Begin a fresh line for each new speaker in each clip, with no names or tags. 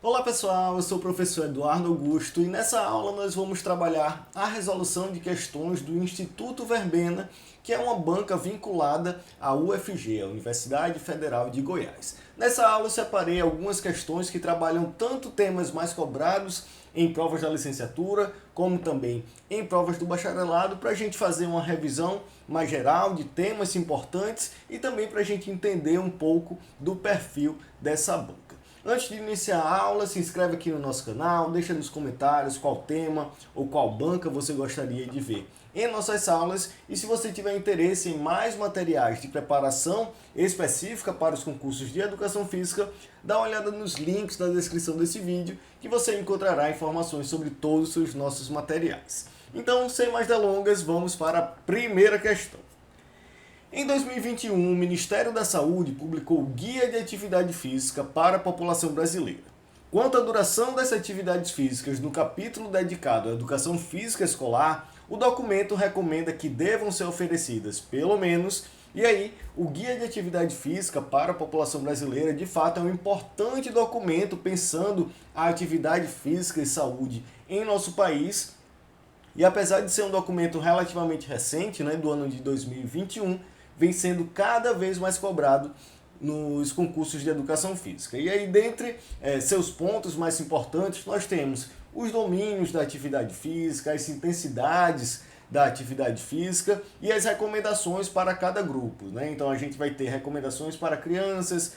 Olá pessoal, eu sou o professor Eduardo Augusto e nessa aula nós vamos trabalhar a resolução de questões do Instituto Verbena, que é uma banca vinculada à UFG, a Universidade Federal de Goiás. Nessa aula eu separei algumas questões que trabalham tanto temas mais cobrados em provas da licenciatura, como também em provas do bacharelado, para a gente fazer uma revisão mais geral de temas importantes e também para a gente entender um pouco do perfil dessa banca. Antes de iniciar a aula, se inscreve aqui no nosso canal, deixa nos comentários qual tema ou qual banca você gostaria de ver em nossas aulas. E se você tiver interesse em mais materiais de preparação específica para os concursos de Educação Física, dá uma olhada nos links na descrição desse vídeo que você encontrará informações sobre todos os nossos materiais. Então, sem mais delongas, vamos para a primeira questão. Em 2021, o Ministério da Saúde publicou o Guia de Atividade Física para a População Brasileira. Quanto à duração das atividades físicas no capítulo dedicado à educação física escolar, o documento recomenda que devam ser oferecidas pelo menos, e aí, o Guia de Atividade Física para a População Brasileira de fato é um importante documento pensando a atividade física e saúde em nosso país. E apesar de ser um documento relativamente recente, do ano de 2021, vem sendo cada vez mais cobrado nos concursos de educação física. E aí, dentre seus pontos mais importantes, nós temos os domínios da atividade física, as intensidades da atividade física e as recomendações para cada grupo. Então a gente vai ter recomendações para crianças,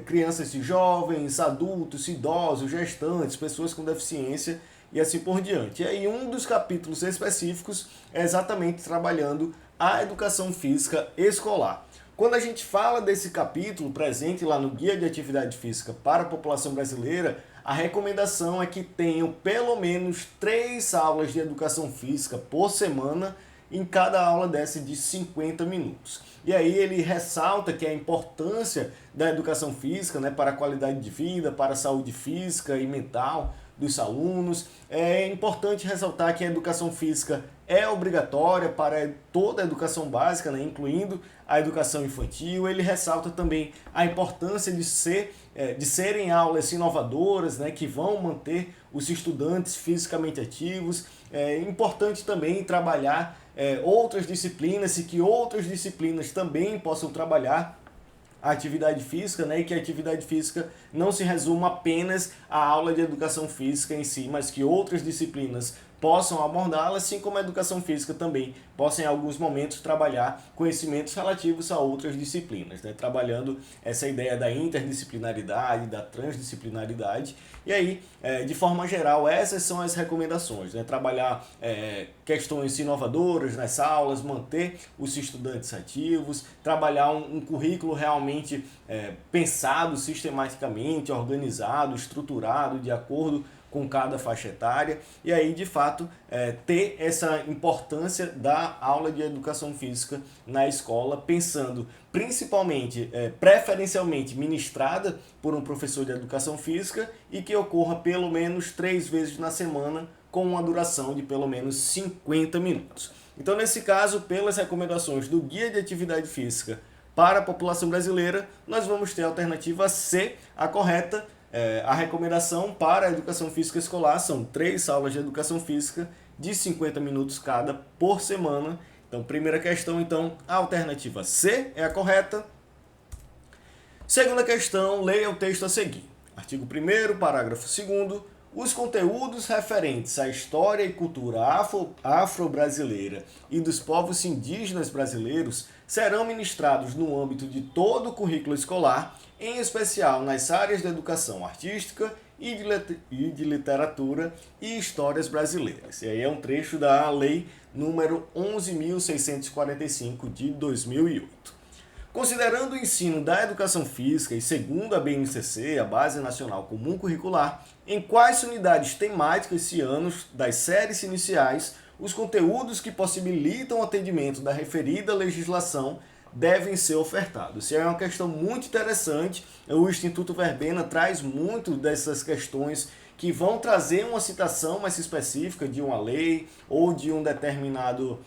crianças e jovens, adultos, idosos, gestantes, pessoas com deficiência e assim por diante. E aí um dos capítulos específicos é exatamente trabalhando a educação física escolar. Quando a gente fala desse capítulo presente lá no Guia de Atividade Física para a População Brasileira, a recomendação é que tenham pelo menos 3 aulas de educação física por semana, em cada aula dessa de 50 minutos. E aí ele ressalta que a importância da educação física para a qualidade de vida, para a saúde física e mental dos alunos. É importante ressaltar que a educação física é obrigatória para toda a educação básica, incluindo a educação infantil. Ele ressalta também a importância de serem aulas inovadoras, que vão manter os estudantes fisicamente ativos. É importante também trabalhar outras disciplinas e que outras disciplinas também possam trabalhar a atividade física, e que a atividade física não se resuma apenas à aula de educação física em si, mas que outras disciplinas possam abordá-la, assim como a educação física também possa em alguns momentos trabalhar conhecimentos relativos a outras disciplinas, trabalhando essa ideia da interdisciplinaridade, da transdisciplinaridade. E aí, de forma geral, essas são as recomendações, trabalhar questões inovadoras nas aulas, manter os estudantes ativos, trabalhar um currículo realmente pensado sistematicamente, organizado, estruturado, de acordo com cada faixa etária, e aí de fato ter essa importância da aula de educação física na escola, pensando principalmente, preferencialmente ministrada por um professor de educação física e que ocorra pelo menos 3 vezes na semana com uma duração de pelo menos 50 minutos. Então nesse caso, pelas recomendações do Guia de Atividade Física para a População Brasileira, nós vamos ter a alternativa C, a correta. A recomendação para a educação física escolar são 3 aulas de educação física de 50 minutos cada por semana. Então, primeira questão, a alternativa C é a correta. Segunda questão, leia o texto a seguir. Artigo 1º, parágrafo 2º. Os conteúdos referentes à história e cultura afro-brasileira e dos povos indígenas brasileiros serão ministrados no âmbito de todo o currículo escolar, em especial nas áreas de educação artística e de literatura e histórias brasileiras. E aí é um trecho da Lei número 11.645 de 2008. Considerando o ensino da educação física e segundo a BNCC, a Base Nacional Comum Curricular, em quais unidades temáticas esse ano das séries iniciais, os conteúdos que possibilitam o atendimento da referida legislação devem ser ofertados. Isso é uma questão muito interessante. O Instituto Verbena traz muito dessas questões que vão trazer uma citação mais específica de uma lei ou de um determinado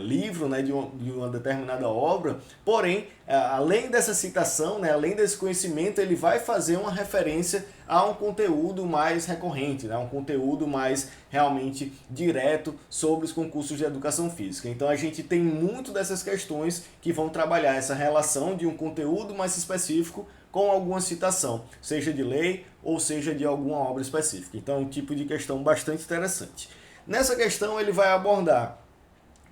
livro, de uma determinada obra. Porém, além dessa citação, além desse conhecimento, ele vai fazer uma referência a um conteúdo mais recorrente, né? Um conteúdo mais realmente direto sobre os concursos de educação física. Então a gente tem muito dessas questões que vão trabalhar essa relação de um conteúdo mais específico com alguma citação, seja de lei ou seja de alguma obra específica. Então é um tipo de questão bastante interessante. Nessa questão ele vai abordar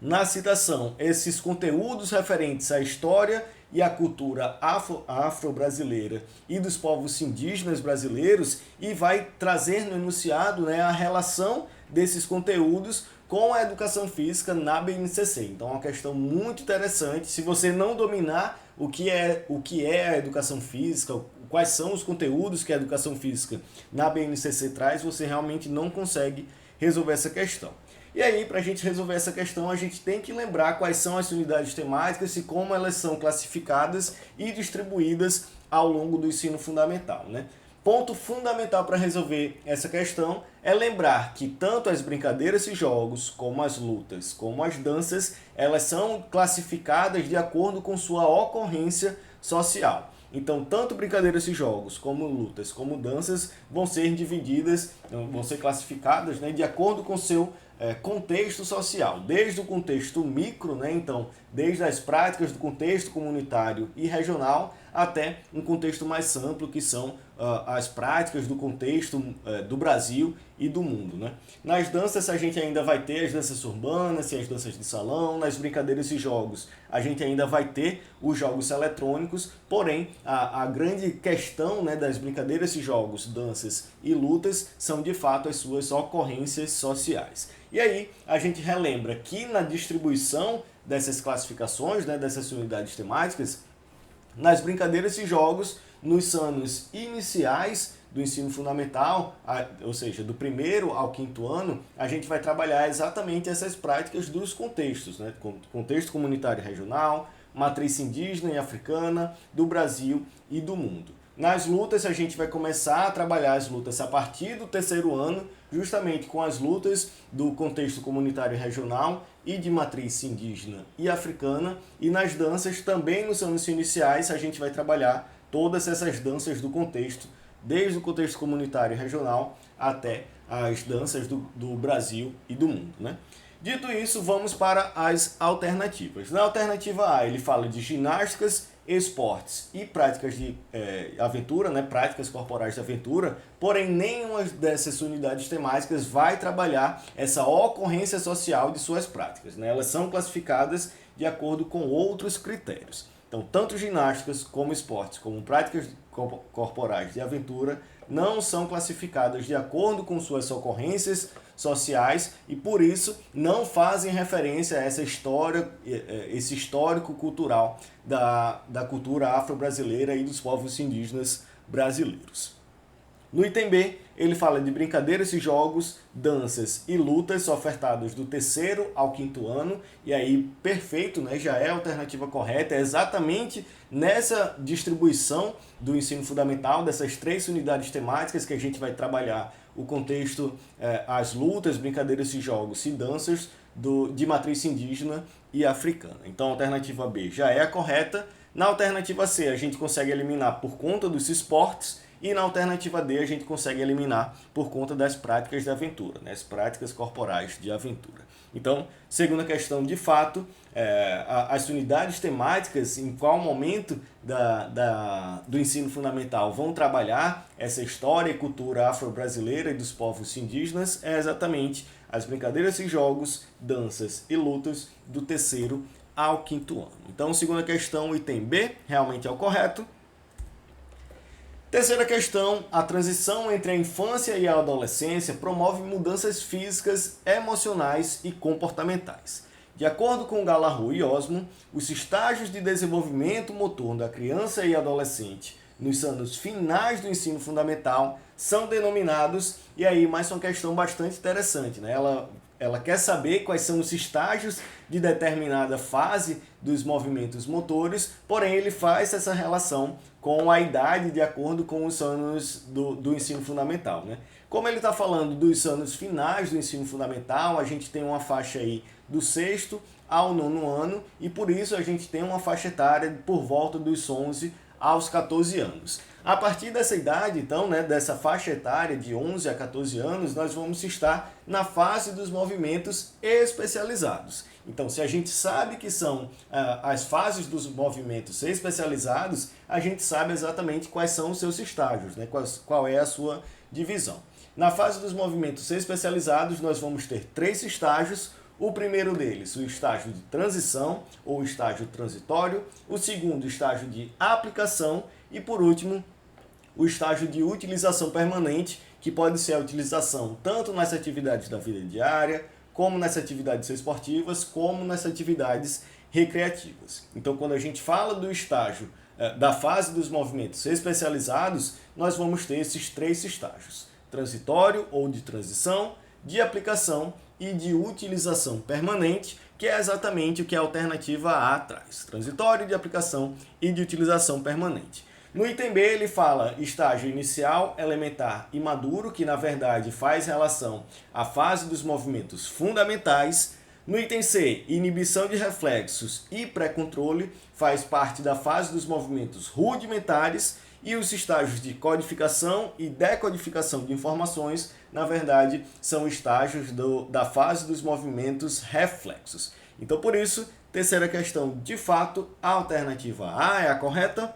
na citação esses conteúdos referentes à história e à cultura afro-brasileira e dos povos indígenas brasileiros e vai trazer no enunciado, né, a relação desses conteúdos com a educação física na BNCC. Então é uma questão muito interessante. Se você não dominar o que é a educação física, quais são os conteúdos que a educação física na BNCC traz, você realmente não consegue resolver essa questão. E aí, para a gente resolver essa questão, a gente tem que lembrar quais são as unidades temáticas e como elas são classificadas e distribuídas ao longo do ensino fundamental, né? Ponto fundamental para resolver essa questão é lembrar que tanto as brincadeiras e jogos, como as lutas, como as danças, elas são classificadas de acordo com sua ocorrência social. Então, tanto brincadeiras e jogos, como lutas, como danças, vão ser divididas, vão ser classificadas, né, de acordo com seu contexto social, desde o contexto micro, né, então, desde as práticas do contexto comunitário e regional, até um contexto mais amplo, que são as práticas do contexto do Brasil e do mundo, né? Nas danças a gente ainda vai ter as danças urbanas e as danças de salão, nas brincadeiras e jogos a gente ainda vai ter os jogos eletrônicos, porém a grande questão, né, das brincadeiras e jogos, danças e lutas são de fato as suas ocorrências sociais. E aí a gente relembra que na distribuição dessas classificações, né, dessas unidades temáticas, nas brincadeiras e jogos, nos anos iniciais do ensino fundamental, ou seja, do 1º ao 5º ano, a gente vai trabalhar exatamente essas práticas dos contextos, né? Contexto comunitário e regional, matriz indígena e africana, do Brasil e do mundo. Nas lutas, a gente vai começar a trabalhar as lutas a partir do 3º ano, justamente com as lutas do contexto comunitário e regional e de matriz indígena e africana. E nas danças, também nos anos iniciais, a gente vai trabalhar todas essas danças do contexto, desde o contexto comunitário e regional até as danças do Brasil e do mundo, né? Dito isso, vamos para as alternativas. Na alternativa A, ele fala de ginásticas, esportes e práticas de aventura, né? Práticas corporais de aventura, porém nenhuma dessas unidades temáticas vai trabalhar essa ocorrência social de suas práticas, né? Elas são classificadas de acordo com outros critérios. Então, tanto ginásticas como esportes, como práticas corporais de aventura, não são classificadas de acordo com suas ocorrências sociais e, por isso, não fazem referência a essa história, esse histórico cultural da cultura afro-brasileira e dos povos indígenas brasileiros. No item B, ele fala de brincadeiras e jogos, danças e lutas ofertados do 3º ao 5º ano, e aí perfeito, né? Já é a alternativa correta, é exatamente nessa distribuição do ensino fundamental, dessas 3 unidades temáticas que a gente vai trabalhar o contexto, as lutas, brincadeiras e jogos e danças de matriz indígena e africana. Então a alternativa B já é a correta. Na alternativa C a gente consegue eliminar por conta dos esportes, e na alternativa D a gente consegue eliminar por conta das práticas de aventura, né? As práticas corporais de aventura. Então, segunda questão, de fato, as unidades temáticas, em qual momento do ensino fundamental vão trabalhar essa história e cultura afro-brasileira e dos povos indígenas, é exatamente as brincadeiras e jogos, danças e lutas do 3º ao 5º ano. Então, segunda questão, o item B realmente é o correto. Terceira questão, a transição entre a infância e a adolescência promove mudanças físicas, emocionais e comportamentais. De acordo com Galarrou e Osmo, os estágios de desenvolvimento motor da criança e adolescente nos anos finais do ensino fundamental são denominados, e aí mais uma questão bastante interessante, né? Ela quer saber quais são os estágios de determinada fase dos movimentos motores, porém ele faz essa relação com a idade de acordo com os anos do ensino fundamental, né? Como ele está falando dos anos finais do ensino fundamental, a gente tem uma faixa aí do 6º ao 9º ano, e por isso a gente tem uma faixa etária por volta dos 11 aos 14 anos. A partir dessa idade, então, né, dessa faixa etária de 11 a 14 anos, nós vamos estar na fase dos movimentos especializados. Então, se a gente sabe que são as fases dos movimentos especializados, a gente sabe exatamente quais são os seus estágios, né, qual é a sua divisão. Na fase dos movimentos especializados, nós vamos ter 3 estágios. O primeiro deles, o estágio de transição ou estágio transitório. O segundo, estágio de aplicação. E, por último, o estágio de utilização permanente, que pode ser a utilização tanto nas atividades da vida diária, como nas atividades esportivas, como nas atividades recreativas. Então, quando a gente fala do estágio da fase dos movimentos especializados, nós vamos ter esses 3 estágios: transitório ou de transição, de aplicação e de utilização permanente, que é exatamente o que a alternativa A traz: transitório, de aplicação e de utilização permanente. No item B ele fala estágio inicial, elementar e maduro, que na verdade faz relação à fase dos movimentos fundamentais. No item C, inibição de reflexos e pré-controle, faz parte da fase dos movimentos rudimentares. E os estágios de codificação e decodificação de informações, na verdade, são estágios da fase dos movimentos reflexos. Então, por isso, terceira questão, de fato, a alternativa A é a correta.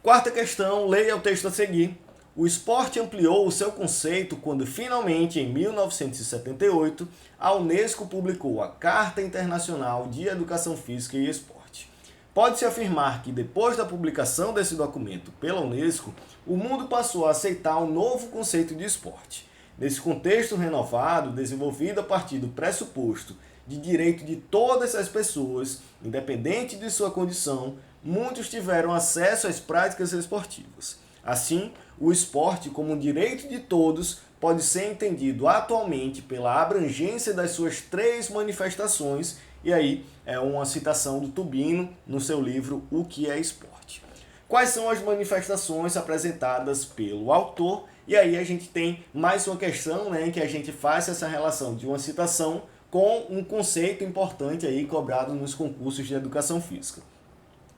Quarta questão, leia o texto a seguir. O esporte ampliou o seu conceito quando, finalmente, em 1978, a Unesco publicou a Carta Internacional de Educação Física e Esporte. Pode-se afirmar que, depois da publicação desse documento pela Unesco, o mundo passou a aceitar um novo conceito de esporte. Nesse contexto renovado, desenvolvido a partir do pressuposto de direito de todas as pessoas, independente de sua condição, muitos tiveram acesso às práticas esportivas. Assim, o esporte, como um direito de todos, pode ser entendido atualmente pela abrangência das suas 3 manifestações. E aí é uma citação do Tubino no seu livro O que é Esporte. Quais são as manifestações apresentadas pelo autor? E aí a gente tem mais uma questão, né, em que a gente faz essa relação de uma citação com um conceito importante aí cobrado nos concursos de educação física.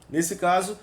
Nesse caso,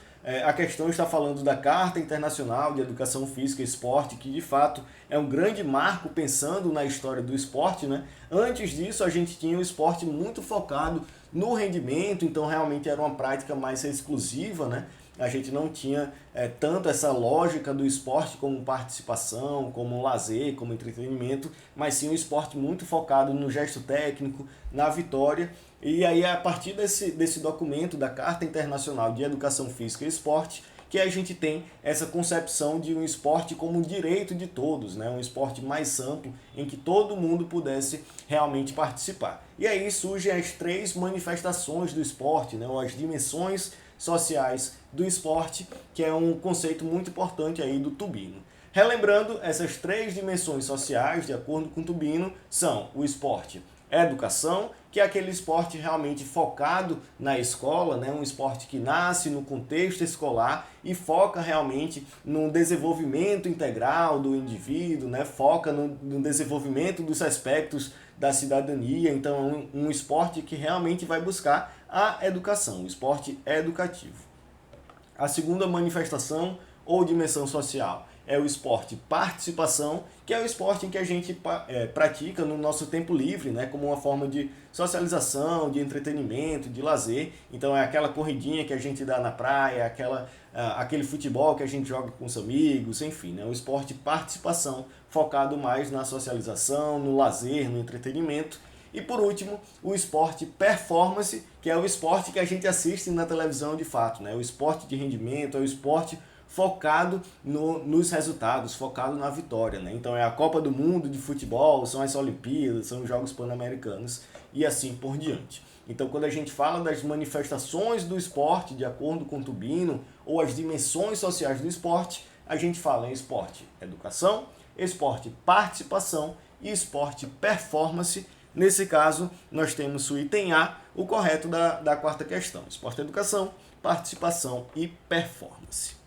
a questão está falando da Carta Internacional de Educação Física e Esporte, que de fato é um grande marco pensando na história do esporte, né? Antes disso, a gente tinha o esporte muito focado no rendimento, então realmente era uma prática mais exclusiva, né? A gente não tinha tanto essa lógica do esporte como participação, como lazer, como entretenimento, mas sim um esporte muito focado no gesto técnico, na vitória. E aí, a partir desse documento da Carta Internacional de Educação Física e Esporte, que a gente tem essa concepção de um esporte como um direito de todos, né? Um esporte mais amplo, em que todo mundo pudesse realmente participar. E aí surgem as 3 manifestações do esporte, né? Ou as dimensões sociais do esporte, que é um conceito muito importante aí do Tubino. Relembrando, essas 3 dimensões sociais, de acordo com Tubino, são o esporte educação, que é aquele esporte realmente focado na escola, né? Um esporte que nasce no contexto escolar e foca realmente no desenvolvimento integral do indivíduo, né? Foca no desenvolvimento dos aspectos da cidadania. Então, um esporte que realmente vai buscar a educação, o esporte educativo. A segunda manifestação ou dimensão social é o esporte participação, que é o esporte em que a gente pratica no nosso tempo livre, né, como uma forma de socialização, de entretenimento, de lazer. Então é aquela corridinha que a gente dá na praia, aquele futebol que a gente joga com os amigos, enfim, né, o esporte participação, focado mais na socialização, no lazer, no entretenimento. E por último, o esporte performance, que é o esporte que a gente assiste na televisão de fato, né, o esporte de rendimento, é o esporte focado nos resultados, focado na vitória, né? Então é a Copa do Mundo de futebol, são as Olimpíadas, são os Jogos Pan-Americanos e assim por diante. Então quando a gente fala das manifestações do esporte, de acordo com Tubino, ou as dimensões sociais do esporte, a gente fala em esporte educação, esporte participação e esporte performance. Nesse caso, nós temos o item A, o correto da quarta questão. Esporte educação, participação e performance.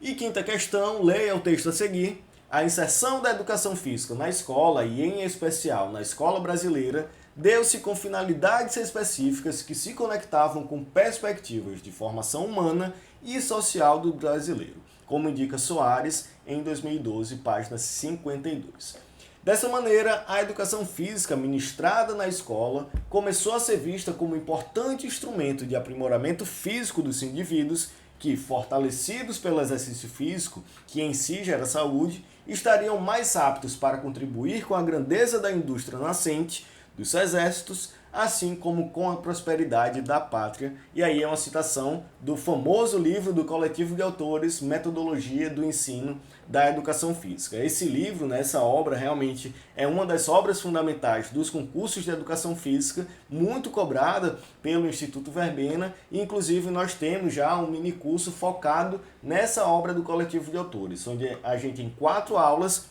E quinta questão, leia o texto a seguir. A inserção da educação física na escola, e em especial na escola brasileira, deu-se com finalidades específicas que se conectavam com perspectivas de formação humana e social do brasileiro, como indica Soares em 2012, página 52. Dessa maneira, a educação física ministrada na escola começou a ser vista como um importante instrumento de aprimoramento físico dos indivíduos que, fortalecidos pelo exercício físico, que em si gera saúde, estariam mais aptos para contribuir com a grandeza da indústria nascente, dos exércitos, assim como com a prosperidade da pátria. E aí é uma citação do famoso livro do coletivo de autores Metodologia do Ensino da Educação Física. Esse livro, né, essa obra, realmente é uma das obras fundamentais dos concursos de Educação Física, muito cobrada pelo Instituto Verbena, e inclusive nós temos já um mini curso focado nessa obra do coletivo de autores, onde a gente em 4 aulas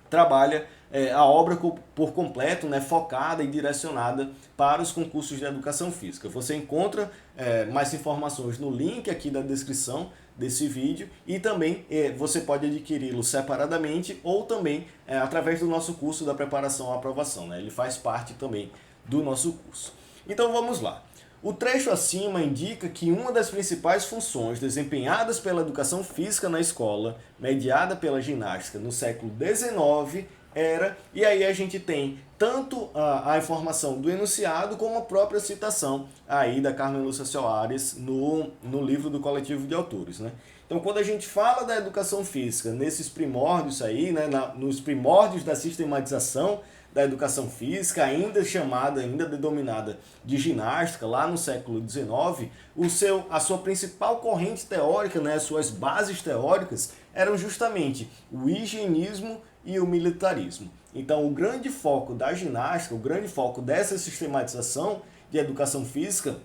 trabalha a obra por completo, né, focada e direcionada para os concursos de educação física. Você encontra mais informações no link aqui da descrição desse vídeo e também você pode adquiri-lo separadamente ou também através do nosso curso da preparação à aprovação, né? Ele faz parte também do nosso curso. Então vamos lá. O trecho acima indica que uma das principais funções desempenhadas pela educação física na escola, mediada pela ginástica no século XIX, era, e aí a gente tem tanto a informação do enunciado como a própria citação aí da Carmen Lúcia Soares no livro do coletivo de autores, né? Então, quando a gente fala da educação física nesses primórdios aí, né, nos primórdios da sistematização da educação física, ainda chamada, ainda denominada de ginástica, lá no século XIX, a sua principal corrente teórica, né, as suas bases teóricas, eram justamente o higienismo e o militarismo. Então, o grande foco da ginástica, o grande foco dessa sistematização de educação física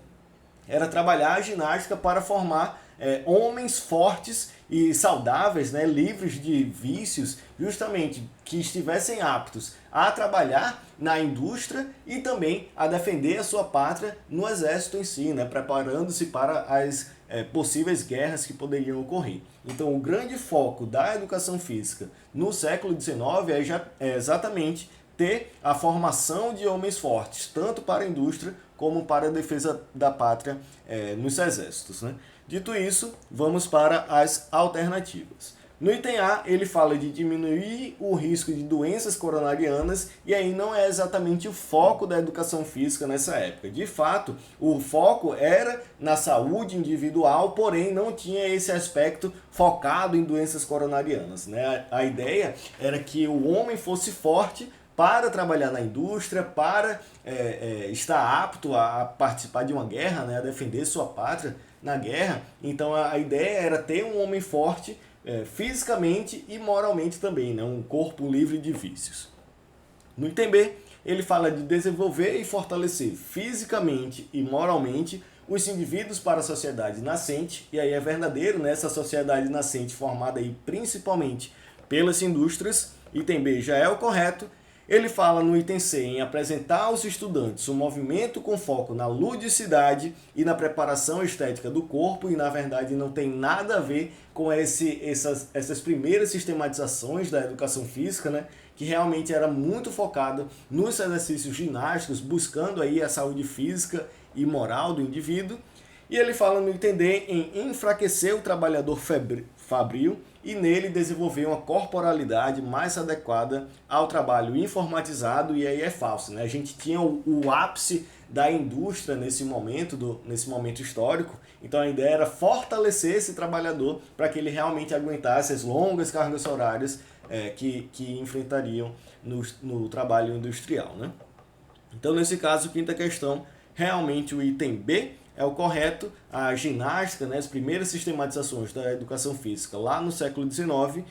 era trabalhar a ginástica para formar homens fortes e saudáveis, né, livres de vícios, justamente que estivessem aptos a trabalhar na indústria e também a defender a sua pátria no exército em si, né, preparando-se para as possíveis guerras que poderiam ocorrer. Então, o grande foco da educação física no século XIX é exatamente ter a formação de homens fortes, tanto para a indústria como para a defesa da pátria nos exércitos, né? Dito isso, vamos para as alternativas. No item A, ele fala de diminuir o risco de doenças coronarianas, e aí não é exatamente o foco da educação física nessa época. De fato, o foco era na saúde individual, porém não tinha esse aspecto focado em doenças coronarianas, né? A ideia era que o homem fosse forte para trabalhar na indústria, para estar apto a participar de uma guerra, né, a defender sua pátria na guerra. Então a ideia era ter um homem forte fisicamente e moralmente também, né, um corpo livre de vícios. No item B, ele fala de desenvolver e fortalecer fisicamente e moralmente os indivíduos para a sociedade nascente, e aí é verdadeiro, né, essa sociedade nascente formada aí principalmente pelas indústrias. Item B já é o correto. Ele fala no item C em apresentar aos estudantes um movimento com foco na ludicidade e na preparação estética do corpo, e na verdade não tem nada a ver com essas primeiras sistematizações da educação física, né, que realmente era muito focado nos exercícios ginásticos, buscando aí a saúde física e moral do indivíduo. E ele fala no item D em enfraquecer o trabalhador fabril e nele desenvolver uma corporalidade mais adequada ao trabalho informatizado, e aí é falso, né? A gente tinha o ápice da indústria nesse momento histórico, então a ideia era fortalecer esse trabalhador para que ele realmente aguentasse as longas cargas horárias que enfrentariam no trabalho industrial, né? Então, nesse caso, quinta questão, realmente o item B é o correto. A ginástica, né, as primeiras sistematizações da educação física lá no século XIX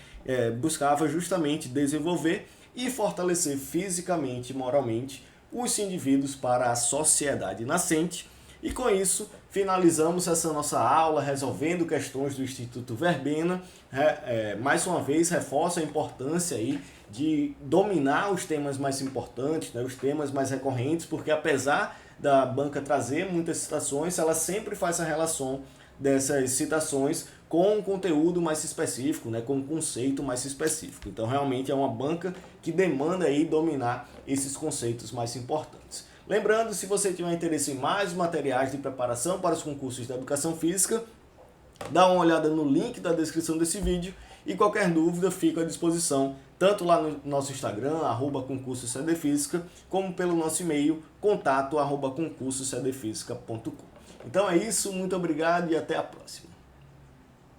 buscava justamente desenvolver e fortalecer fisicamente e moralmente os indivíduos para a sociedade nascente. E com isso, finalizamos essa nossa aula resolvendo questões do Instituto Verbena. Mais uma vez, reforço a importância aí de dominar os temas mais importantes, né, os temas mais recorrentes, porque apesar da banca trazer muitas citações, ela sempre faz a relação dessas citações com um conteúdo mais específico, né, com um conceito mais específico. Então, realmente é uma banca que demanda aí dominar esses conceitos mais importantes. Lembrando, se você tiver interesse em mais materiais de preparação para os concursos da Educação Física, dá uma olhada no link da descrição desse vídeo e qualquer dúvida fica à disposição, tanto lá no nosso Instagram, @concurso-cdfísica, como pelo nosso e-mail, contato@concurso-cdfísica.com. Então é isso, muito obrigado e até a próxima.